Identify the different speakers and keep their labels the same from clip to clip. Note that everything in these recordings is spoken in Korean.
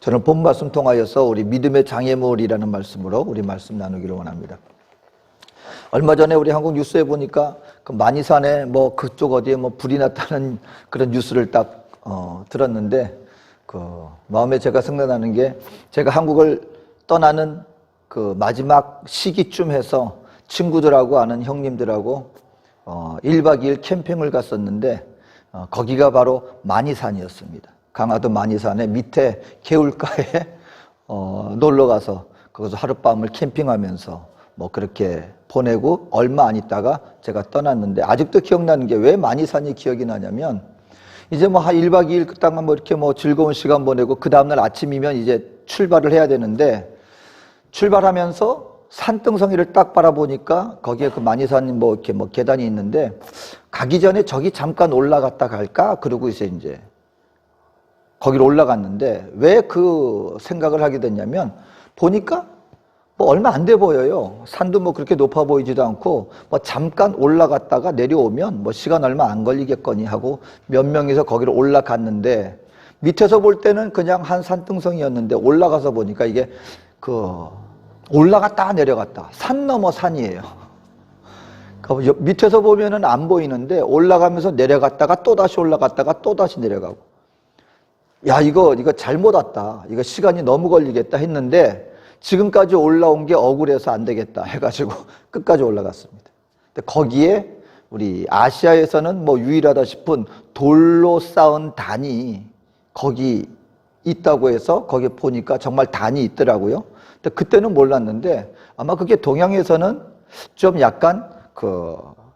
Speaker 1: 저는 본 말씀 통하여서 우리 믿음의 장애물이라는 말씀으로 우리 말씀 나누기를 원합니다. 얼마 전에 우리 한국 뉴스에 보니까 그 만이산에 뭐 그쪽 어디에 뭐 불이 났다는 그런 뉴스를 딱 들었는데 그 마음에 제가 생각나는 게 제가 한국을 떠나는 그 마지막 시기쯤 해서 친구들하고 아는 형님들하고 1박 2일 캠핑을 갔었는데 거기가 바로 만이산이었습니다. 강화도 만이산에 밑에 개울가에 놀러 가서 거기서 하룻밤을 캠핑하면서 뭐 그렇게 보내고 얼마 안 있다가 제가 떠났는데 아직도 기억나는 게 왜 만이산이 기억이 나냐면 이제 뭐 한 1박 2일 그 땅만 뭐 이렇게 뭐 즐거운 시간 보내고 그 다음날 아침이면 이제 출발을 해야 되는데 출발하면서 산등성이를 딱 바라보니까 거기에 그 만이산 뭐 이렇게 뭐 계단이 있는데 가기 전에 저기 잠깐 올라갔다 갈까? 그러고 이제 거기로 올라갔는데 왜 그 생각을 하게 됐냐면 보니까 뭐 얼마 안 돼 보여요. 산도 뭐 그렇게 높아 보이지도 않고 뭐 잠깐 올라갔다가 내려오면 뭐 시간 얼마 안 걸리겠거니 하고 몇 명이서 거기로 올라갔는데 밑에서 볼 때는 그냥 한 산등성이었는데 올라가서 보니까 이게 그 올라갔다 내려갔다 산 넘어 산이에요. 그러니까 밑에서 보면은 안 보이는데 올라가면서 내려갔다가 또 다시 올라갔다가 또 다시 내려가고 야 이거 잘못 왔다. 이거 시간이 너무 걸리겠다 했는데 지금까지 올라온 게 억울해서 안 되겠다 해가지고 끝까지 올라갔습니다. 근데 거기에 우리 아시아에서는 뭐 유일하다 싶은 돌로 쌓은 단이 거기 있다고 해서 거기 보니까 정말 단이 있더라고요. 근데 그때는 몰랐는데 아마 그게 동양에서는 좀 약간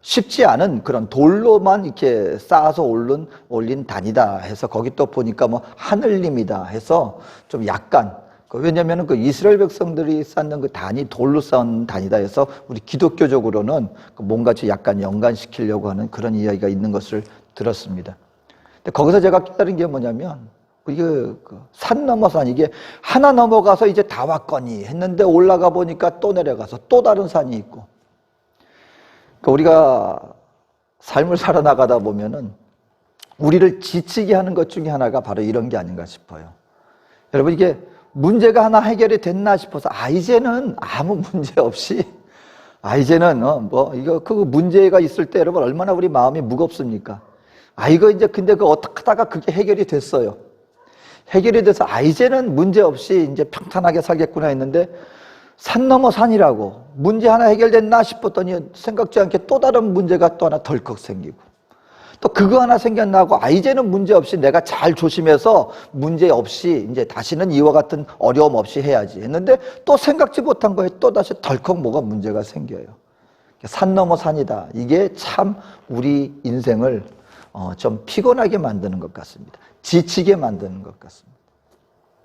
Speaker 1: 쉽지 않은 그런 돌로만 이렇게 쌓아서 올린 단이다 해서 거기 또 보니까 뭐 하늘림이다 해서 좀 약간 왜냐면은 그 이스라엘 백성들이 쌓는 그 단이 돌로 쌓은 단이다 해서 우리 기독교적으로는 뭔가 약간 연관시키려고 하는 그런 이야기가 있는 것을 들었습니다. 근데 거기서 제가 깨달은 게 뭐냐면 이게 산 넘어 산 이게 하나 넘어가서 이제 다 왔거니 했는데 올라가 보니까 또 내려가서 또 다른 산이 있고 우리가 삶을 살아나가다 보면은 우리를 지치게 하는 것 중에 하나가 바로 이런 게 아닌가 싶어요. 여러분 이게 문제가 하나 해결이 됐나 싶어서 이제는 아무 문제 없이 이제는 그 문제가 있을 때 여러분 얼마나 우리 마음이 무겁습니까? 이거 이제 근데 어떻게 하다가 그게 해결이 됐어요. 해결이 돼서 이제는 문제 없이 이제 평탄하게 살겠구나 했는데 산 넘어 산이라고 문제 하나 해결됐나 싶었더니 생각지 않게 또 다른 문제가 또 하나 덜컥 생기고 또 그거 하나 생겼나고 이제는 문제 없이 내가 잘 조심해서 문제 없이 이제 다시는 이와 같은 어려움 없이 해야지 했는데 또 생각지 못한 거에 또 다시 덜컥 뭐가 문제가 생겨요. 산 넘어 산이다. 이게 참 우리 인생을 좀 피곤하게 만드는 것 같습니다. 지치게 만드는 것 같습니다.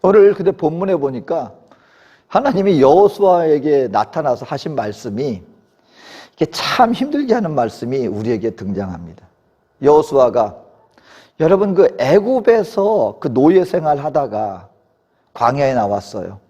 Speaker 1: 오늘 근데 본문에 보니까 하나님이 여호수아에게 나타나서 하신 말씀이 이게 참 힘들게 하는 말씀이 우리에게 등장합니다. 여호수아가 여러분 그 애굽에서 그 노예 생활 하다가 광야에 나왔어요.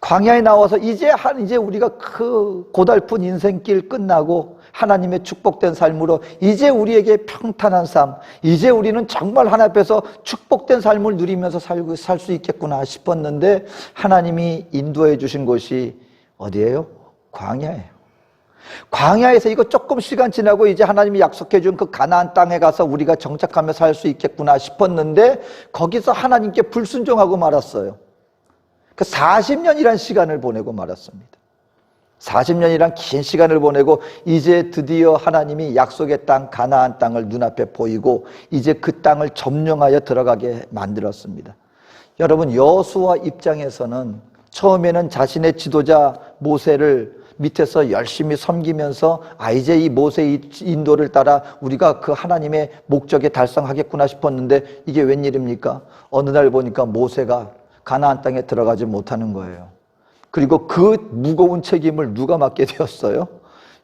Speaker 1: 광야에 나와서 이제 우리가 그 고달픈 인생길 끝나고 하나님의 축복된 삶으로 이제 우리에게 평탄한 삶, 이제 우리는 정말 하나님 앞에서 축복된 삶을 누리면서 살 수 있겠구나 싶었는데 하나님이 인도해 주신 곳이 어디예요? 광야예요. 광야에서 이거 조금 시간 지나고 이제 하나님이 약속해 준 그 가나안 땅에 가서 우리가 정착하며 살 수 있겠구나 싶었는데 거기서 하나님께 불순종하고 말았어요. 그 40년이란 시간을 보내고 말았습니다. 40년이란 긴 시간을 보내고 이제 드디어 하나님이 약속의 땅 가나안 땅을 눈앞에 보이고 이제 그 땅을 점령하여 들어가게 만들었습니다. 여러분 여호수아 입장에서는 처음에는 자신의 지도자 모세를 밑에서 열심히 섬기면서 이제 이 모세의 인도를 따라 우리가 그 하나님의 목적에 달성하겠구나 싶었는데 이게 웬일입니까? 어느 날 보니까 모세가 가나안 땅에 들어가지 못하는 거예요. 그리고 그 무거운 책임을 누가 맡게 되었어요?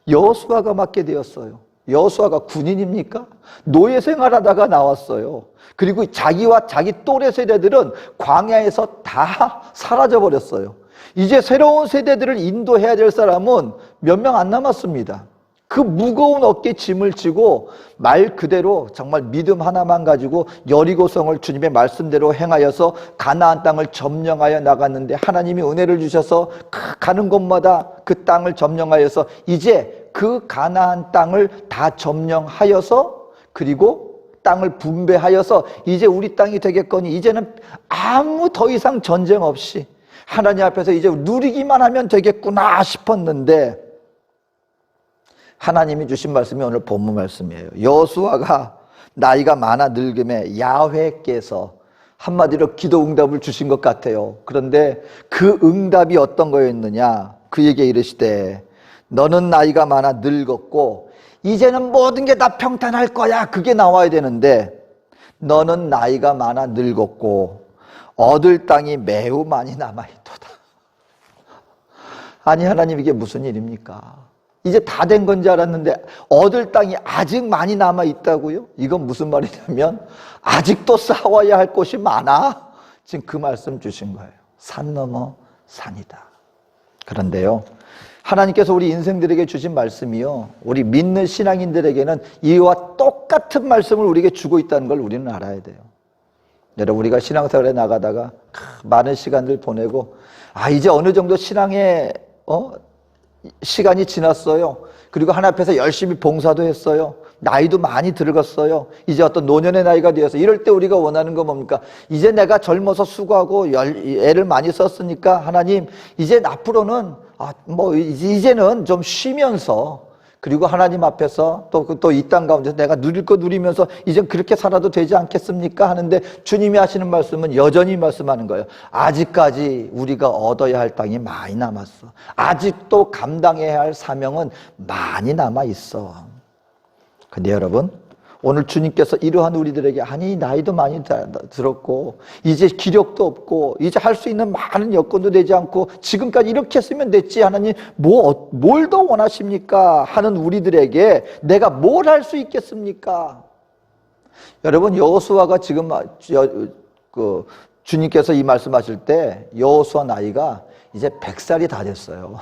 Speaker 1: 여호수아가 맡게 되었어요. 여호수아가 군인입니까? 노예 생활하다가 나왔어요. 그리고 자기와 자기 또래 세대들은 광야에서 다 사라져 버렸어요. 이제 새로운 세대들을 인도해야 될 사람은 몇 명 안 남았습니다. 그 무거운 어깨에 짐을 지고 말 그대로 정말 믿음 하나만 가지고 여리고성을 주님의 말씀대로 행하여서 가나안 땅을 점령하여 나갔는데 하나님이 은혜를 주셔서 가는 곳마다 그 땅을 점령하여서 이제 그 가나안 땅을 다 점령하여서 그리고 땅을 분배하여서 이제 우리 땅이 되겠거니 이제는 아무 더 이상 전쟁 없이 하나님 앞에서 이제 누리기만 하면 되겠구나 싶었는데 하나님이 주신 말씀이 오늘 본문 말씀이에요. 여호수아가 나이가 많아 늙음에 야훼께서 한마디로 기도 응답을 주신 것 같아요. 그런데 그 응답이 어떤 거였느냐? 그에게 이르시되 너는 나이가 많아 늙었고 이제는 모든 게 다 평탄할 거야. 그게 나와야 되는데 너는 나이가 많아 늙었고 얻을 땅이 매우 많이 남아있도다. 아니 하나님 이게 무슨 일입니까? 이제 다 된 건 줄 알았는데 얻을 땅이 아직 많이 남아있다고요? 이건 무슨 말이냐면 아직도 싸워야 할 곳이 많아. 지금 그 말씀 주신 거예요. 산 넘어 산이다. 그런데요, 하나님께서 우리 인생들에게 주신 말씀이요, 우리 믿는 신앙인들에게는 이와 똑같은 말씀을 우리에게 주고 있다는 걸 우리는 알아야 돼요. 여러분, 우리가 신앙생활에 나가다가 많은 시간들 보내고 이제 어느 정도 신앙의 시간이 지났어요. 그리고 하나님 앞에서 열심히 봉사도 했어요. 나이도 많이 들었어요. 이제 어떤 노년의 나이가 되어서 이럴 때 우리가 원하는 건 뭡니까? 이제 내가 젊어서 수고하고 애를 많이 썼으니까 하나님 이제 앞으로는 이제는 좀 쉬면서 그리고 하나님 앞에서 또 이 땅 가운데서 내가 누릴 거 누리면서 이젠 그렇게 살아도 되지 않겠습니까? 하는데 주님이 하시는 말씀은 여전히 말씀하는 거예요. 아직까지 우리가 얻어야 할 땅이 많이 남았어. 아직도 감당해야 할 사명은 많이 남아 있어. 근데 여러분, 오늘 주님께서 이러한 우리들에게 나이도 많이 들었고 이제 기력도 없고 이제 할 수 있는 많은 여건도 되지 않고 지금까지 이렇게 했으면 됐지 하나님 뭘 더 원하십니까? 하는 우리들에게 내가 뭘 할 수 있겠습니까? 여러분, 여호수아가 지금 주님께서 이 말씀하실 때 여호수아 나이가 이제 100살이 다 됐어요.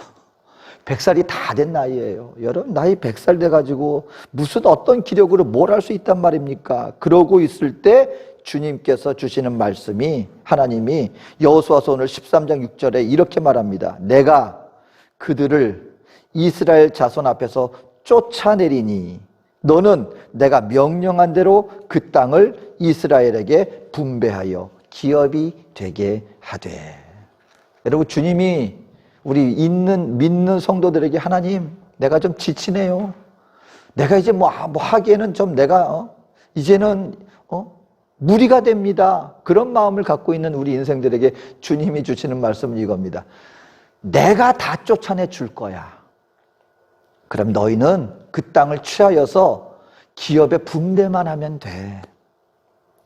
Speaker 1: 100살이 다 된 나이예요. 여러분, 나이 100살 돼가지고 무슨 어떤 기력으로 뭘 할 수 있단 말입니까? 그러고 있을 때 주님께서 주시는 말씀이, 하나님이 여호수아서 오늘 13장 6절에 이렇게 말합니다. 내가 그들을 이스라엘 자손 앞에서 쫓아내리니 너는 내가 명령한 대로 그 땅을 이스라엘에게 분배하여 기업이 되게 하되. 여러분, 주님이 우리 믿는 성도들에게 하나님, 내가 좀 지치네요. 내가 이제 하기에는 좀 내가 이제는 무리가 됩니다. 그런 마음을 갖고 있는 우리 인생들에게 주님이 주시는 말씀은 이겁니다. 내가 다 쫓아내 줄 거야. 그럼 너희는 그 땅을 취하여서 기업에 분배만 하면 돼.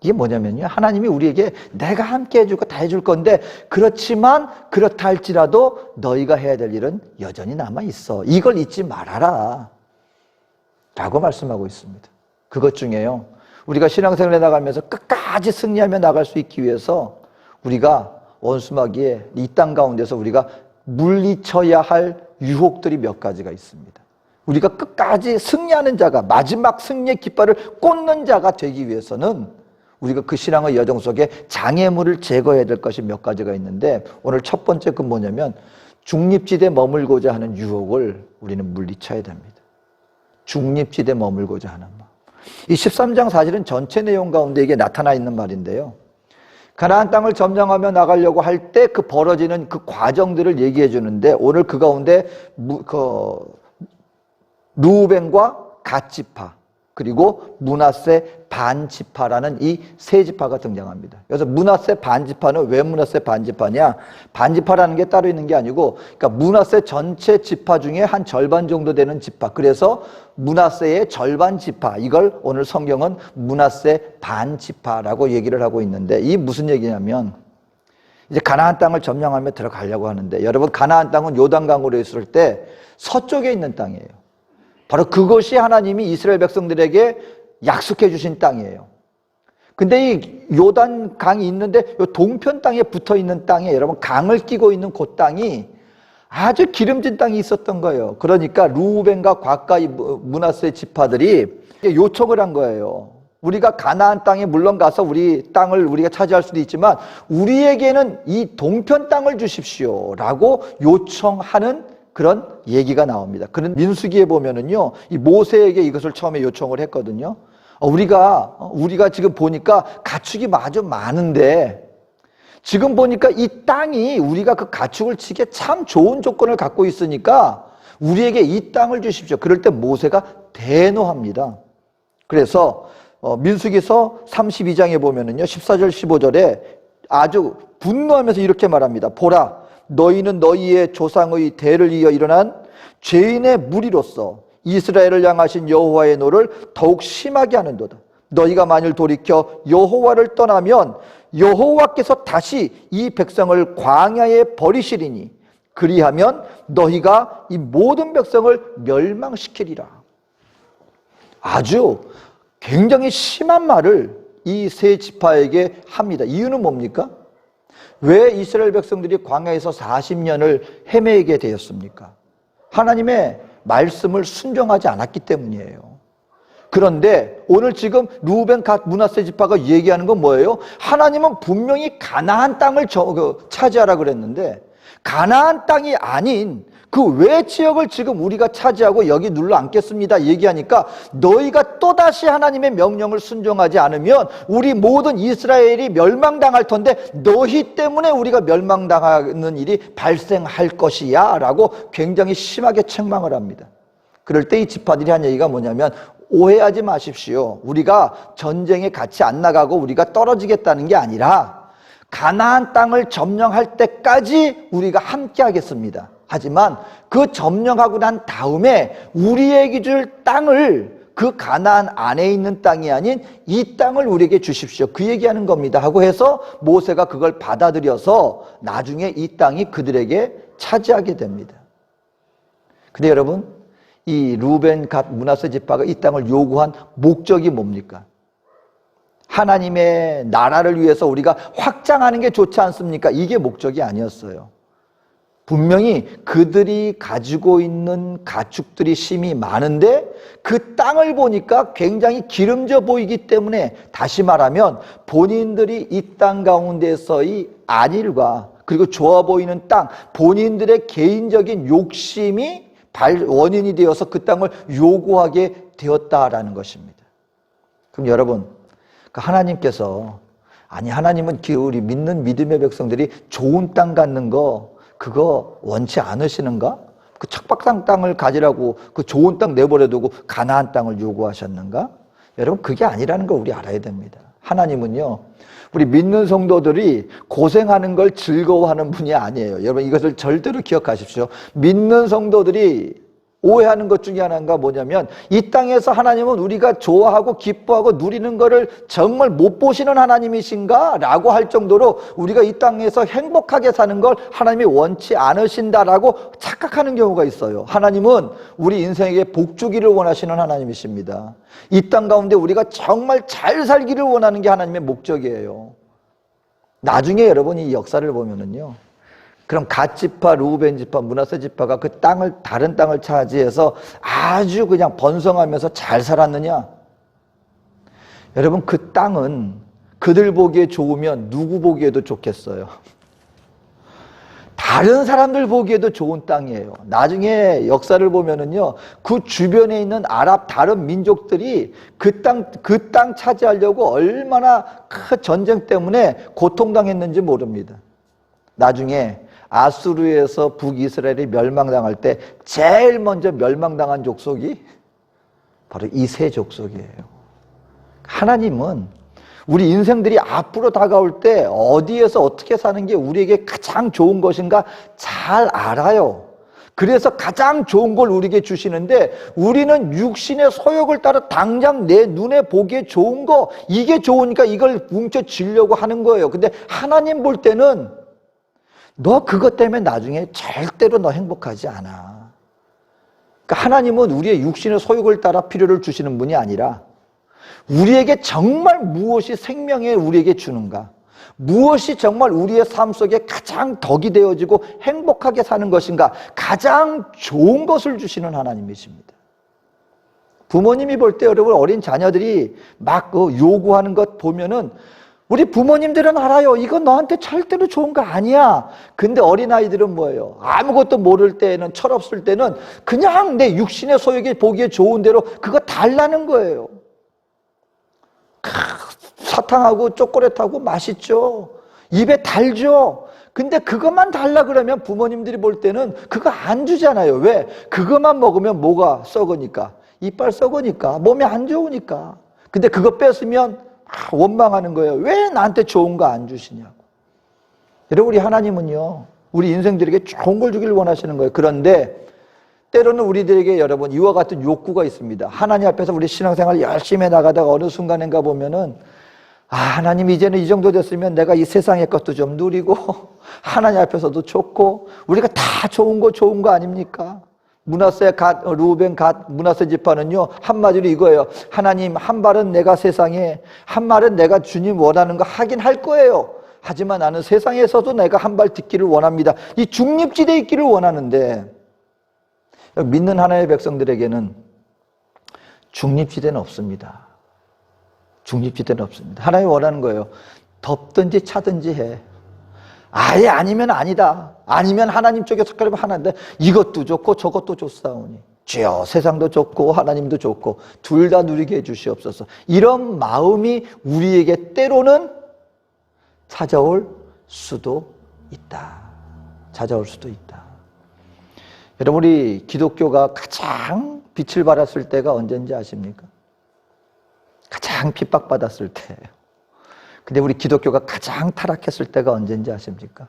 Speaker 1: 이게 뭐냐면요, 하나님이 우리에게 내가 함께 해줄 거 다 해줄 건데 그렇지만 그렇다 할지라도 너희가 해야 될 일은 여전히 남아있어. 이걸 잊지 말아라 라고 말씀하고 있습니다. 그것 중에요, 우리가 신앙생활에 나가면서 끝까지 승리하며 나갈 수 있기 위해서 우리가 원수마귀의 이 땅 가운데서 우리가 물리쳐야 할 유혹들이 몇 가지가 있습니다. 우리가 끝까지 승리하는 자가, 마지막 승리의 깃발을 꽂는 자가 되기 위해서는 우리가 그 신앙의 여정 속에 장애물을 제거해야 될 것이 몇 가지가 있는데, 오늘 첫 번째 그 뭐냐면 중립지대에 머물고자 하는 유혹을 우리는 물리쳐야 됩니다. 중립지대에 머물고자 하는 마음. 이 13장 사실은 전체 내용 가운데 이게 나타나 있는 말인데요, 가나안 땅을 점령하며 나가려고 할 때 그 벌어지는 그 과정들을 얘기해 주는데, 오늘 그 가운데 르우벤과 갓지파 그리고 므낫세 반지파라는 이 세 지파가 등장합니다. 그래서 므낫세 반지파는 왜 므낫세 반지파냐? 반지파라는 게 따로 있는 게 아니고, 그러니까 므낫세 전체 지파 중에 한 절반 정도 되는 지파. 그래서 므낫세의 절반 지파. 이걸 오늘 성경은 므낫세 반지파라고 얘기를 하고 있는데, 이 무슨 얘기냐면 이제 가나안 땅을 점령하며 들어가려고 하는데, 여러분, 가나안 땅은 요단강으로 있을 때 서쪽에 있는 땅이에요. 바로 그것이 하나님이 이스라엘 백성들에게 약속해 주신 땅이에요. 근데 이 요단 강이 있는데 이 동편 땅에 붙어 있는 땅에, 여러분, 강을 끼고 있는 그 땅이 아주 기름진 땅이 있었던 거예요. 그러니까 루벤과 가까이 므낫세 지파들이 요청을 한 거예요. 우리가 가나안 땅에 물론 가서 우리 땅을 우리가 차지할 수도 있지만 우리에게는 이 동편 땅을 주십시오 라고 요청하는 그런 얘기가 나옵니다. 그런 민수기에 보면은요, 이 모세에게 이것을 처음에 요청을 했거든요. 우리가 지금 보니까 가축이 아주 많은데 지금 보니까 이 땅이 우리가 그 가축을 치기에 참 좋은 조건을 갖고 있으니까 우리에게 이 땅을 주십시오. 그럴 때 모세가 대노합니다. 그래서 민수기서 32장에 보면은요, 14절 15절에 아주 분노하면서 이렇게 말합니다. 보라, 너희는 너희의 조상의 대를 이어 일어난 죄인의 무리로서 이스라엘을 향하신 여호와의 노를 더욱 심하게 하는도다. 너희가 만일 돌이켜 여호와를 떠나면 여호와께서 다시 이 백성을 광야에 버리시리니 그리하면 너희가 이 모든 백성을 멸망시키리라. 아주 굉장히 심한 말을 이 세 지파에게 합니다. 이유는 뭡니까? 왜 이스라엘 백성들이 광야에서 40년을 헤매게 되었습니까? 하나님의 말씀을 순종하지 않았기 때문이에요. 그런데 오늘 지금 루벤, 갓, 므낫세 지파가 얘기하는 건 뭐예요? 하나님은 분명히 가나안 땅을 차지하라 그랬는데 가나안 땅이 아닌 그 외 지역을 지금 우리가 차지하고 여기 눌러 앉겠습니다 얘기하니까 너희가 또다시 하나님의 명령을 순종하지 않으면 우리 모든 이스라엘이 멸망당할 텐데 너희 때문에 우리가 멸망당하는 일이 발생할 것이야 라고 굉장히 심하게 책망을 합니다. 그럴 때 이 지파들이 한 얘기가 뭐냐면 오해하지 마십시오. 우리가 전쟁에 같이 안 나가고 우리가 떨어지겠다는 게 아니라 가나안 땅을 점령할 때까지 우리가 함께 하겠습니다. 하지만 그 점령하고 난 다음에 우리에게 줄 땅을 그 가나안 안에 있는 땅이 아닌 이 땅을 우리에게 주십시오. 그 얘기하는 겁니다 하고 해서 모세가 그걸 받아들여서 나중에 이 땅이 그들에게 차지하게 됩니다. 근데 여러분, 이 루벤, 갓, 므낫세 지파가 이 땅을 요구한 목적이 뭡니까? 하나님의 나라를 위해서 우리가 확장하는 게 좋지 않습니까? 이게 목적이 아니었어요. 분명히 그들이 가지고 있는 가축들이 심이 많은데 그 땅을 보니까 굉장히 기름져 보이기 때문에 다시 말하면 본인들이 이 땅 가운데서의 안일과 그리고 좋아 보이는 땅, 본인들의 개인적인 욕심이 원인이 되어서 그 땅을 요구하게 되었다라는 것입니다. 그럼 여러분, 하나님께서 하나님은 우리 믿는 믿음의 백성들이 좋은 땅 갖는 거 그거 원치 않으시는가? 그 척박한 땅을 가지라고 그 좋은 땅 내버려두고 가나안 땅을 요구하셨는가? 여러분, 그게 아니라는 걸 우리 알아야 됩니다. 하나님은요, 우리 믿는 성도들이 고생하는 걸 즐거워하는 분이 아니에요. 여러분, 이것을 절대로 기억하십시오. 믿는 성도들이 오해하는 것 중에 하나가 뭐냐면 이 땅에서 하나님은 우리가 좋아하고 기뻐하고 누리는 거를 정말 못 보시는 하나님이신가? 라고 할 정도로 우리가 이 땅에서 행복하게 사는 걸 하나님이 원치 않으신다라고 착각하는 경우가 있어요. 하나님은 우리 인생에게 복 주기를 원하시는 하나님이십니다. 이 땅 가운데 우리가 정말 잘 살기를 원하는 게 하나님의 목적이에요. 나중에 여러분이 이 역사를 보면은요, 그럼 갓 지파, 루벤 지파, 므낫세 지파가 그 땅을, 다른 땅을 차지해서 아주 그냥 번성하면서 잘 살았느냐? 여러분, 그 땅은 그들 보기에 좋으면 누구 보기에도 좋겠어요? 다른 사람들 보기에도 좋은 땅이에요. 나중에 역사를 보면은요, 그 주변에 있는 아랍 다른 민족들이 그 땅 차지하려고 얼마나 큰 전쟁 때문에 고통당했는지 모릅니다. 나중에 아수르에서 북이스라엘이 멸망당할 때 제일 먼저 멸망당한 족속이 바로 이 세 족속이에요. 하나님은 우리 인생들이 앞으로 다가올 때 어디에서 어떻게 사는 게 우리에게 가장 좋은 것인가 잘 알아요. 그래서 가장 좋은 걸 우리에게 주시는데 우리는 육신의 소욕을 따라 당장 내 눈에 보기에 좋은 거, 이게 좋으니까 이걸 뭉쳐쥐려고 하는 거예요. 근데 하나님 볼 때는 너 그것 때문에 나중에 절대로 너 행복하지 않아. 그러니까 하나님은 우리의 육신의 소욕을 따라 필요를 주시는 분이 아니라 우리에게 정말 무엇이 생명에 우리에게 주는가, 무엇이 정말 우리의 삶 속에 가장 덕이 되어지고 행복하게 사는 것인가? 가장 좋은 것을 주시는 하나님이십니다. 부모님이 볼 때 여러분 어린 자녀들이 막 요구하는 것 보면은 우리 부모님들은 알아요. 이건 너한테 절대로 좋은 거 아니야. 근데 어린아이들은 뭐예요? 아무것도 모를 때는, 철없을 때는 그냥 내 육신의 소욕이 보기에 좋은 대로 그거 달라는 거예요. 사탕하고 초콜릿하고 맛있죠. 입에 달죠. 근데 그것만 달라 그러면 부모님들이 볼 때는 그거 안 주잖아요. 왜? 그것만 먹으면 뭐가 썩으니까. 이빨 썩으니까. 몸에 안 좋으니까. 근데 그거 뺏으면 원망하는 거예요. 왜 나한테 좋은 거 안 주시냐고. 여러분, 우리 하나님은요, 우리 인생들에게 좋은 걸 주기를 원하시는 거예요. 그런데 때로는 우리들에게 여러분 이와 같은 욕구가 있습니다. 하나님 앞에서 우리 신앙생활 열심히 해나가다가 어느 순간인가 보면은 하나님 이제는 이 정도 됐으면 내가 이 세상의 것도 좀 누리고 하나님 앞에서도 좋고 우리가 다 좋은 거 아닙니까? 므낫세 갓 루벤 갓 므낫세 지파는요 한마디로 이거예요. 하나님, 한 발은 내가 세상에, 한 발은 내가 주님 원하는 거 하긴 할 거예요. 하지만 나는 세상에서도 내가 한 발 딛기를 원합니다. 이 중립지대에 있기를 원하는데 믿는 하나님의 백성들에게는 중립지대는 없습니다. 중립지대는 없습니다. 하나님이 원하는 거예요. 덥든지 차든지 해. 아예 아니면 아니다. 아니면 하나님 쪽에 속하려면 하나인데 이것도 좋고 저것도 좋사오니 주여 세상도 좋고 하나님도 좋고 둘 다 누리게 해주시옵소서. 이런 마음이 우리에게 때로는 찾아올 수도 있다. 찾아올 수도 있다. 여러분, 우리 기독교가 가장 빛을 발했을 때가 언제인지 아십니까? 가장 핍박받았을 때예요. 근데 우리 기독교가 가장 타락했을 때가 언제인지 아십니까?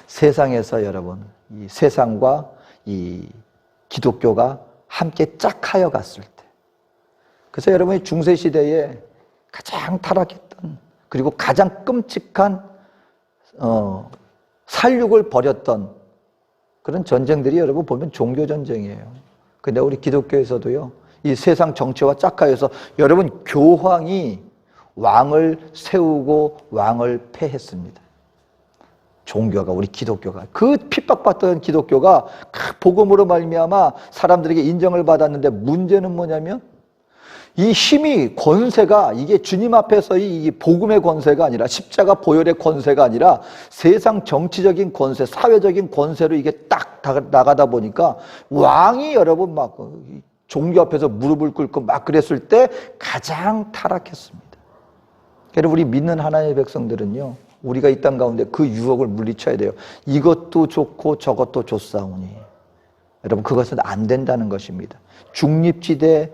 Speaker 1: 세상에서 여러분, 이 세상과 이 기독교가 함께 짝하여 갔을 때. 그래서 여러분이 중세시대에 가장 타락했던, 그리고 가장 끔찍한 살육을 벌였던 그런 전쟁들이 여러분 보면 종교전쟁이에요. 근데 우리 기독교에서도요, 이 세상 정치와 짝하여서 여러분 교황이 왕을 세우고 왕을 패했습니다. 종교가, 우리 기독교가, 그 핍박받던 기독교가 복음으로 말미암아 사람들에게 인정을 받았는데 문제는 뭐냐면 이 힘이, 권세가 이게 주님 앞에서의 이 복음의 권세가 아니라 십자가 보혈의 권세가 아니라 세상 정치적인 권세, 사회적인 권세로 이게 딱 나가다 보니까 왕이 여러분 막 종교 앞에서 무릎을 꿇고 막 그랬을 때 가장 타락했습니다. 그래서 우리 믿는 하나님의 백성들은요, 우리가 이 땅 가운데 그 유혹을 물리쳐야 돼요. 이것도 좋고 저것도 좋사오니 여러분, 그것은 안 된다는 것입니다. 중립지대에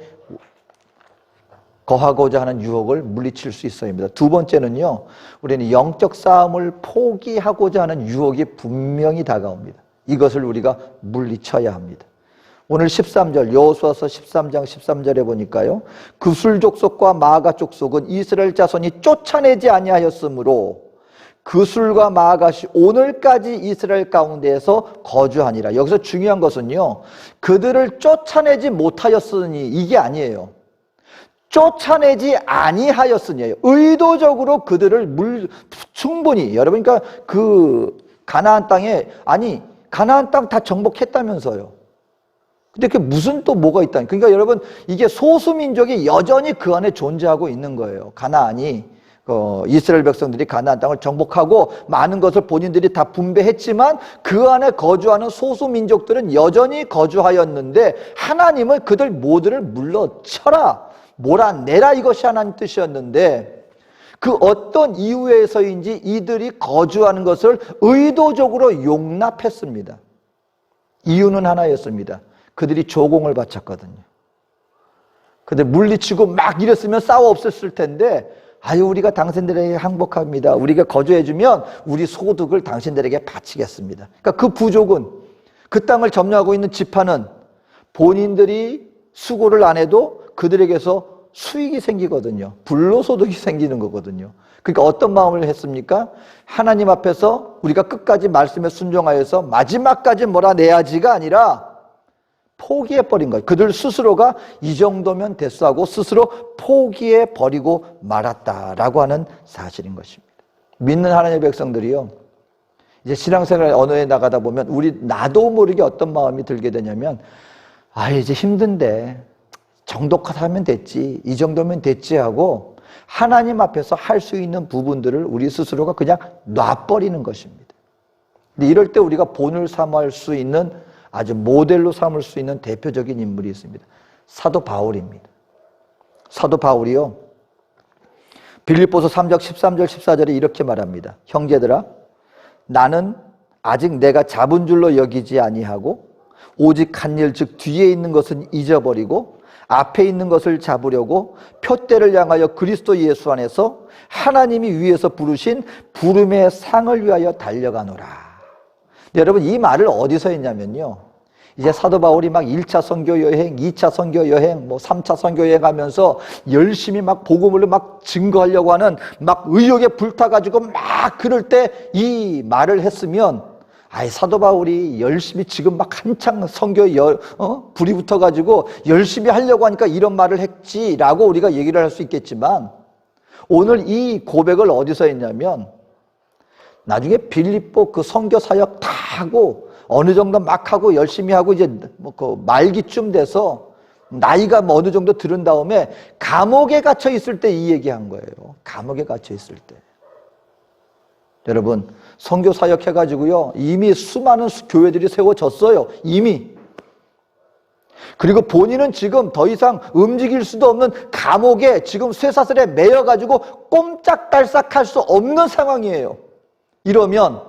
Speaker 1: 거하고자 하는 유혹을 물리칠 수 있어야 합니다. 두 번째는요, 우리는 영적 싸움을 포기하고자 하는 유혹이 분명히 다가옵니다. 이것을 우리가 물리쳐야 합니다. 오늘 13절, 여호수아서 13장 13절에 보니까요, 그술 족속과 마아가 족속은 이스라엘 자손이 쫓아내지 아니하였으므로 그술과 마아가시 오늘까지 이스라엘 가운데에서 거주하니라. 여기서 중요한 것은요, 그들을 쫓아내지 못하였으니 이게 아니에요. 쫓아내지 아니하였으니, 의도적으로 그들을 충분히, 여러분, 그러니까 그 가나안 땅에, 가나안 땅 다 정복했다면서요. 근데 그게 무슨 또 뭐가 있다니. 그러니까 여러분, 이게 소수민족이 여전히 그 안에 존재하고 있는 거예요. 가나안이, 이스라엘 백성들이 가나안 땅을 정복하고 많은 것을 본인들이 다 분배했지만 그 안에 거주하는 소수민족들은 여전히 거주하였는데 하나님은 그들 모두를 물러쳐라, 몰아내라, 이것이 하나님 뜻이었는데 그 어떤 이유에서인지 이들이 거주하는 것을 의도적으로 용납했습니다. 이유는 하나였습니다. 그들이 조공을 바쳤거든요. 그들 물리치고 막 이랬으면 싸워 없었을 텐데, 우리가 당신들에게 항복합니다. 우리가 거주해주면 우리 소득을 당신들에게 바치겠습니다. 그러니까 그 부족은, 그 땅을 점령하고 있는 지파는 본인들이 수고를 안 해도 그들에게서 수익이 생기거든요. 불로소득이 생기는 거거든요. 그러니까 어떤 마음을 했습니까? 하나님 앞에서 우리가 끝까지 말씀에 순종하여서 마지막까지 몰아내야지가 아니라 포기해버린 거예요. 그들 스스로가 이 정도면 됐어 하고 스스로 포기해버리고 말았다라고 하는 사실인 것입니다. 믿는 하나님의 백성들이요, 이제 신앙생활 언어에 나가다 보면 나도 모르게 어떤 마음이 들게 되냐면, 이제 힘든데 정독하면 됐지, 이 정도면 됐지 하고 하나님 앞에서 할 수 있는 부분들을 우리 스스로가 그냥 놔버리는 것입니다. 근데 이럴 때 우리가 본을 삼을 수 있는, 아주 모델로 삼을 수 있는 대표적인 인물이 있습니다. 사도 바울입니다. 사도 바울이요, 빌립보서 3장 13절 14절에 이렇게 말합니다. 형제들아, 나는 아직 내가 잡은 줄로 여기지 아니하고 오직 한 일, 즉 뒤에 있는 것은 잊어버리고 앞에 있는 것을 잡으려고 표대를 향하여 그리스도 예수 안에서 하나님이 위에서 부르신 부름의 상을 위하여 달려가노라. 여러분, 이 말을 어디서 했냐면요, 이제 사도 바울이 막 1차 선교 여행, 2차 선교 여행, 3차 선교 여행 하면서 열심히 막 복음을 막 증거하려고 하는 막 의욕에 불타가지고 막 그럴 때 이 말을 했으면, 사도 바울이 열심히 지금 막 한창 선교 불이 붙어가지고 열심히 하려고 하니까 이런 말을 했지라고 우리가 얘기를 할 수 있겠지만, 오늘 이 고백을 어디서 했냐면, 나중에 빌립보 그 선교 사역 다 하고 어느 정도 막 하고 열심히 하고 이제 그 말기쯤 돼서 나이가 어느 정도 들은 다음에 감옥에 갇혀 있을 때 이 얘기한 거예요. 감옥에 갇혀 있을 때. 여러분, 선교 사역 해가지고요, 이미 수많은 교회들이 세워졌어요. 이미. 그리고 본인은 지금 더 이상 움직일 수도 없는 감옥에 지금 쇠사슬에 매여가지고 꼼짝달싹 할 수 없는 상황이에요. 이러면,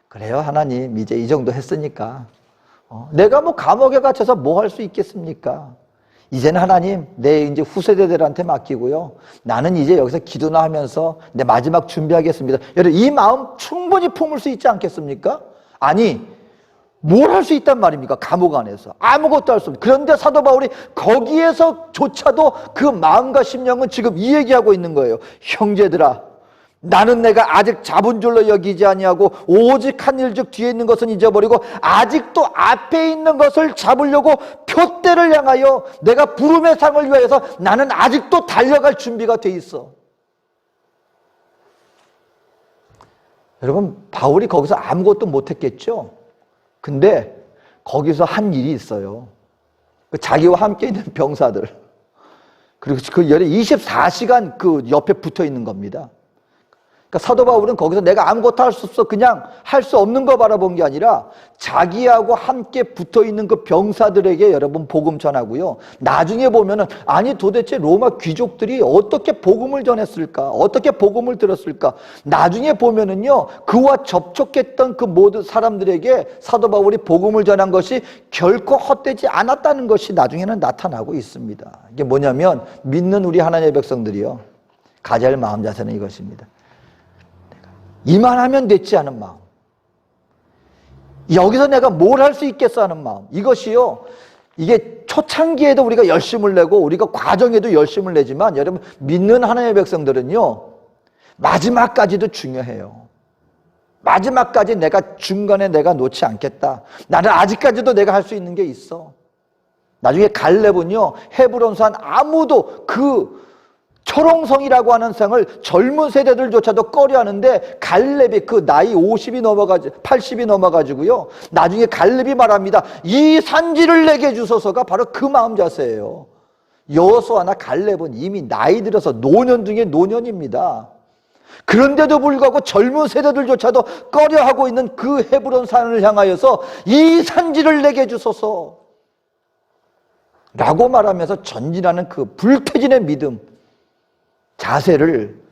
Speaker 1: 그래요, 하나님, 이제 이 정도 했으니까 내가 감옥에 갇혀서 뭐 할 수 있겠습니까? 이제는 하나님, 내 이제 후세대들한테 맡기고요, 나는 이제 여기서 기도나 하면서 내 마지막 준비하겠습니다. 여러분, 이 마음 충분히 품을 수 있지 않겠습니까? 아니, 뭘 할 수 있단 말입니까? 감옥 안에서 아무것도 할 수 없어요. 그런데 사도 바울이 거기에서조차도 그 마음과 심령은 지금 이 얘기하고 있는 거예요. 형제들아, 나는 내가 아직 잡은 줄로 여기지 아니하고 오직 한 일, 즉 뒤에 있는 것은 잊어버리고 아직도 앞에 있는 것을 잡으려고 표대를 향하여 내가 부름의 상을 위하여서 나는 아직도 달려갈 준비가 돼 있어. 여러분, 바울이 거기서 아무것도 못했겠죠? 근데 거기서 한 일이 있어요. 자기와 함께 있는 병사들, 그리고 그 열에 24시간 그 옆에 붙어 있는 겁니다. 그러니까 사도 바울은 거기서 내가 아무것도 할 수 없어, 그냥 할 수 없는 거 바라본 게 아니라 자기하고 함께 붙어있는 그 병사들에게 여러분 복음 전하고요, 나중에 보면은 아니 도대체 로마 귀족들이 어떻게 복음을 전했을까, 어떻게 복음을 들었을까, 나중에 보면은요, 그와 접촉했던 그 모든 사람들에게 사도 바울이 복음을 전한 것이 결코 헛되지 않았다는 것이 나중에는 나타나고 있습니다. 이게 뭐냐면, 믿는 우리 하나님의 백성들이요, 가져야 할 마음 자세는 이것입니다. 이만하면 됐지 하는 마음, 여기서 내가 뭘 할 수 있겠어 하는 마음, 이것이요, 이게 초창기에도 우리가 열심을 내고 우리가 과정에도 열심을 내지만, 여러분, 믿는 하나님의 백성들은요, 마지막까지도 중요해요. 마지막까지 내가 중간에 내가 놓지 않겠다, 나는 아직까지도 내가 할 수 있는 게 있어. 나중에 갈렙은요, 헤브론산 아무도 그 초롱성이라고 하는 성을 젊은 세대들조차도 꺼려하는데, 갈렙이 그 나이 80이 넘어가지고요, 나중에 갈렙이 말합니다. 이 산지를 내게 주소서가 바로 그 마음 자세예요. 여호수아나 갈렙은 이미 나이 들어서 노년 중에 노년입니다. 그런데도 불구하고 젊은 세대들조차도 꺼려하고 있는 그 헤브론 산을 향하여서 이 산지를 내게 주소서 라고 말하면서 전진하는 그 불태진의 믿음, 자세를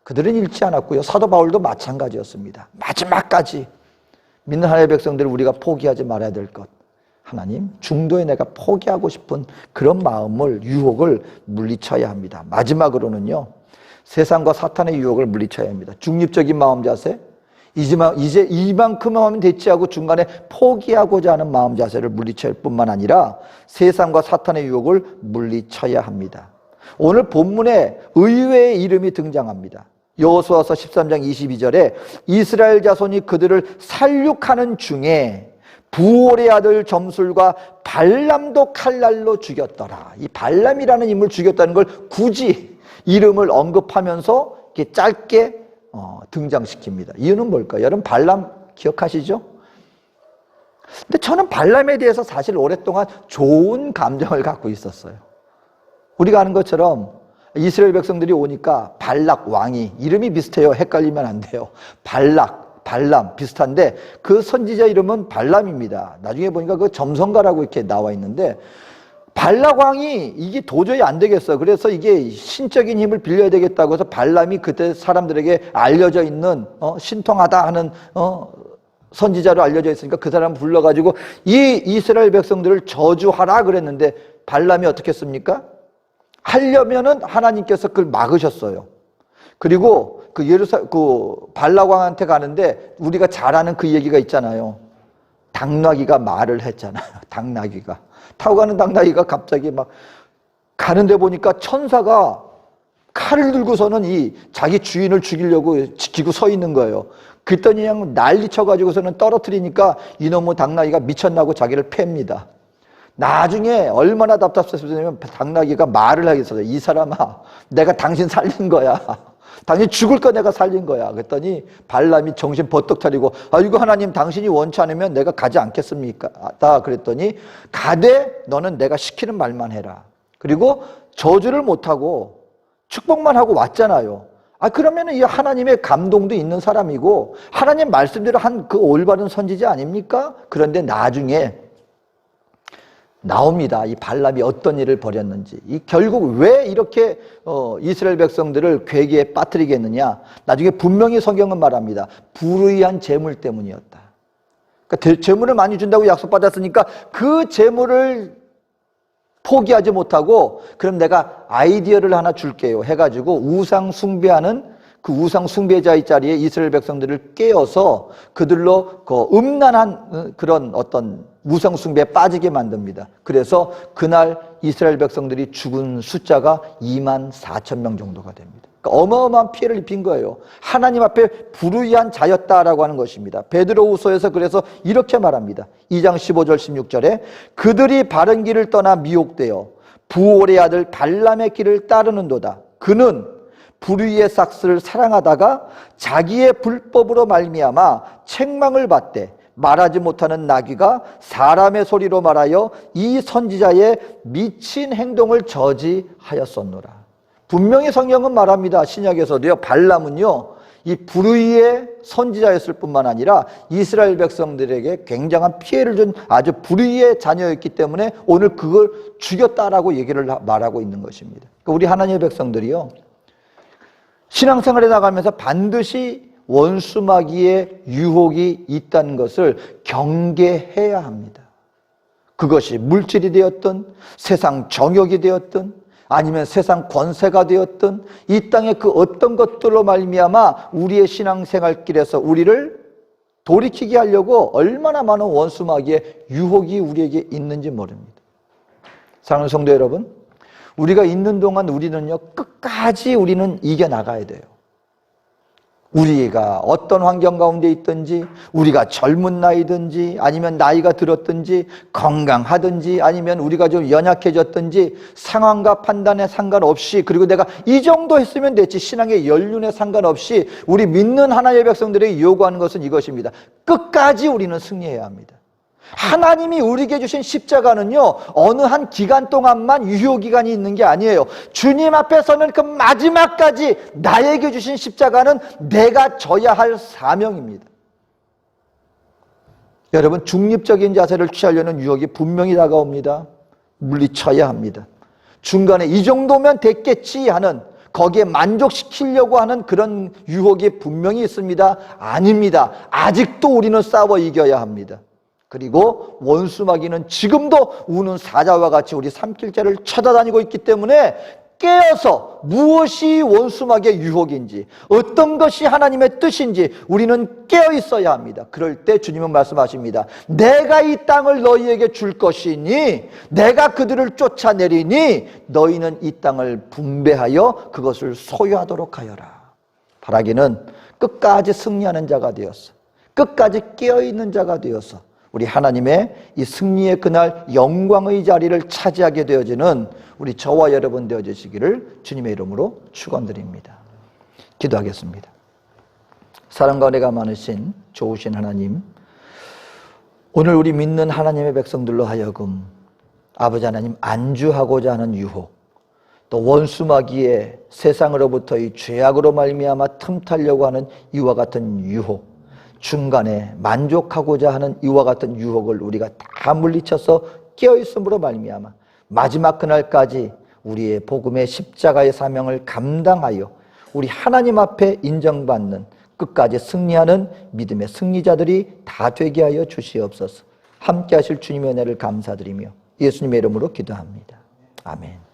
Speaker 1: 그들은 잃지 않았고요, 사도 바울도 마찬가지였습니다. 마지막까지 믿는 하나님의 백성들을 우리가 포기하지 말아야 될 것, 하나님, 중도에 내가 포기하고 싶은 그런 마음을, 유혹을 물리쳐야 합니다. 마지막으로는요, 세상과 사탄의 유혹을 물리쳐야 합니다. 중립적인 마음 자세, 이제 이만큼 하면 됐지 하고 중간에 포기하고자 하는 마음 자세를 물리쳐야 할 뿐만 아니라 세상과 사탄의 유혹을 물리쳐야 합니다. 오늘 본문에 의외의 이름이 등장합니다. 여호수아서 13장 22절에 이스라엘 자손이 그들을 살육하는 중에 부올의 아들 점술과 발람도 칼날로 죽였더라. 이 발람이라는 인물을 죽였다는 걸 굳이 이름을 언급하면서 이렇게 짧게 등장시킵니다. 이유는 뭘까요? 여러분 발람 기억하시죠? 근데 저는 발람에 대해서 사실 오랫동안 좋은 감정을 갖고 있었어요. 우리가 아는 것처럼 이스라엘 백성들이 오니까 발락 왕이, 이름이 비슷해요. 헷갈리면 안 돼요. 발락, 발람 비슷한데 그 선지자 이름은 발람입니다. 나중에 보니까 그 점성가라고 이렇게 나와 있는데, 발락 왕이 이게 도저히 안 되겠어. 그래서 이게 신적인 힘을 빌려야 되겠다고 해서 발람이 그때 사람들에게 알려져 있는 신통하다 하는 선지자로 알려져 있으니까 그 사람 불러가지고 이 이스라엘 백성들을 저주하라 그랬는데, 발람이 어떻게 했습니까? 하려면은 하나님께서 그걸 막으셨어요. 그리고 그 발락 왕한테 가는데 우리가 잘 아는 그 얘기가 있잖아요. 당나귀가 말을 했잖아요. 당나귀가 타고 가는 당나귀가 갑자기 막 가는데 보니까 천사가 칼을 들고서는 이 자기 주인을 죽이려고 지키고 서 있는 거예요. 그랬더니 그냥 난리 쳐가지고서는 떨어뜨리니까 이놈의 당나귀가 미쳤나고 자기를 팹니다. 나중에 얼마나 답답했으면 당나귀가 말을 하겠어요. 이 사람아, 내가 당신 살린 거야. 당신 죽을 거 내가 살린 거야. 그랬더니 발람이 정신 버떡 차리고, 아이고 하나님, 당신이 원치 않으면 내가 가지 않겠습니까? 그랬더니 가되 너는 내가 시키는 말만 해라. 그리고 저주를 못하고 축복만 하고 왔잖아요. 그러면 이 하나님의 감동도 있는 사람이고 하나님 말씀대로 한 그 올바른 선지자 아닙니까? 그런데 나중에 나옵니다. 이 발람이 어떤 일을 벌였는지, 결국 왜 이렇게 이스라엘 백성들을 괴기에 빠뜨리게 했느냐. 나중에 분명히 성경은 말합니다. 불의한 재물 때문이었다. 그러니까 재물을 많이 준다고 약속받았으니까 그 재물을 포기하지 못하고, 그럼 내가 아이디어를 하나 줄게요 해가지고 우상 숭배하는 그 우상 숭배자의 자리에 이스라엘 백성들을 깨어서 그들로 음란한 그런 어떤 우상 숭배에 빠지게 만듭니다. 그래서 그날 이스라엘 백성들이 죽은 숫자가 24,000명 정도가 됩니다. 그러니까 어마어마한 피해를 입힌 거예요. 하나님 앞에 불의한 자였다라고 하는 것입니다. 베드로후서에서 그래서 이렇게 말합니다. 2장 15절 16절에 그들이 바른 길을 떠나 미혹되어 부올의 아들 발람의 길을 따르는도다. 그는 불의의 삭스를 사랑하다가 자기의 불법으로 말미암아 책망을 받되 말하지 못하는 나귀가 사람의 소리로 말하여 이 선지자의 미친 행동을 저지하였었노라. 분명히 성경은 말합니다. 신약에서도요, 발람은요 이 불의의 선지자였을 뿐만 아니라 이스라엘 백성들에게 굉장한 피해를 준 아주 불의의 자녀였기 때문에 오늘 그걸 죽였다라고 얘기를 말하고 있는 것입니다. 그러니까 우리 하나님의 백성들이요, 신앙생활에 나가면서 반드시 원수마귀의 유혹이 있다는 것을 경계해야 합니다. 그것이 물질이 되었든 세상 정욕이 되었든 아니면 세상 권세가 되었든 이 땅의 그 어떤 것들로 말미암아 우리의 신앙생활길에서 우리를 돌이키게 하려고 얼마나 많은 원수마귀의 유혹이 우리에게 있는지 모릅니다. 사랑하는 성도 여러분, 우리가 있는 동안 우리는요, 끝까지 우리는 이겨나가야 돼요. 우리가 어떤 환경 가운데 있든지, 우리가 젊은 나이든지 아니면 나이가 들었든지 건강하든지 아니면 우리가 좀 연약해졌든지 상황과 판단에 상관없이, 그리고 내가 이 정도 했으면 됐지 신앙의 연륜에 상관없이 우리 믿는 하나님의 백성들에게 요구하는 것은 이것입니다. 끝까지 우리는 승리해야 합니다. 하나님이 우리에게 주신 십자가는요, 어느 한 기간 동안만 유효기간이 있는 게 아니에요. 주님 앞에서는 그 마지막까지 나에게 주신 십자가는 내가 져야 할 사명입니다. 여러분, 중립적인 자세를 취하려는 유혹이 분명히 다가옵니다. 물리쳐야 합니다. 중간에 이 정도면 됐겠지 하는, 거기에 만족시키려고 하는 그런 유혹이 분명히 있습니다. 아닙니다. 아직도 우리는 싸워 이겨야 합니다. 그리고 원수마귀는 지금도 우는 사자와 같이 우리 산길자를 찾아다니고 있기 때문에 깨어서 무엇이 원수마귀의 유혹인지, 어떤 것이 하나님의 뜻인지 우리는 깨어 있어야 합니다. 그럴 때 주님은 말씀하십니다. 내가 이 땅을 너희에게 줄 것이니 내가 그들을 쫓아내리니 너희는 이 땅을 분배하여 그것을 소유하도록 하여라. 바라기는 끝까지 승리하는 자가 되어서, 끝까지 깨어 있는 자가 되어서 우리 하나님의 이 승리의 그날 영광의 자리를 차지하게 되어지는 우리 저와 여러분 되어지시기를 주님의 이름으로 축원드립니다. 기도하겠습니다. 사랑과 은혜가 많으신 좋으신 하나님, 오늘 우리 믿는 하나님의 백성들로 하여금 아버지 하나님 안주하고자 하는 유혹, 또 원수마귀의 세상으로부터의 죄악으로 말미암아 틈타려고 하는 이와 같은 유혹, 중간에 만족하고자 하는 이와 같은 유혹을 우리가 다 물리쳐서 깨어있음으로 말미암아 마지막 그날까지 우리의 복음의 십자가의 사명을 감당하여 우리 하나님 앞에 인정받는 끝까지 승리하는 믿음의 승리자들이 다 되게 하여 주시옵소서. 함께 하실 주님의 은혜를 감사드리며 예수님의 이름으로 기도합니다. 아멘.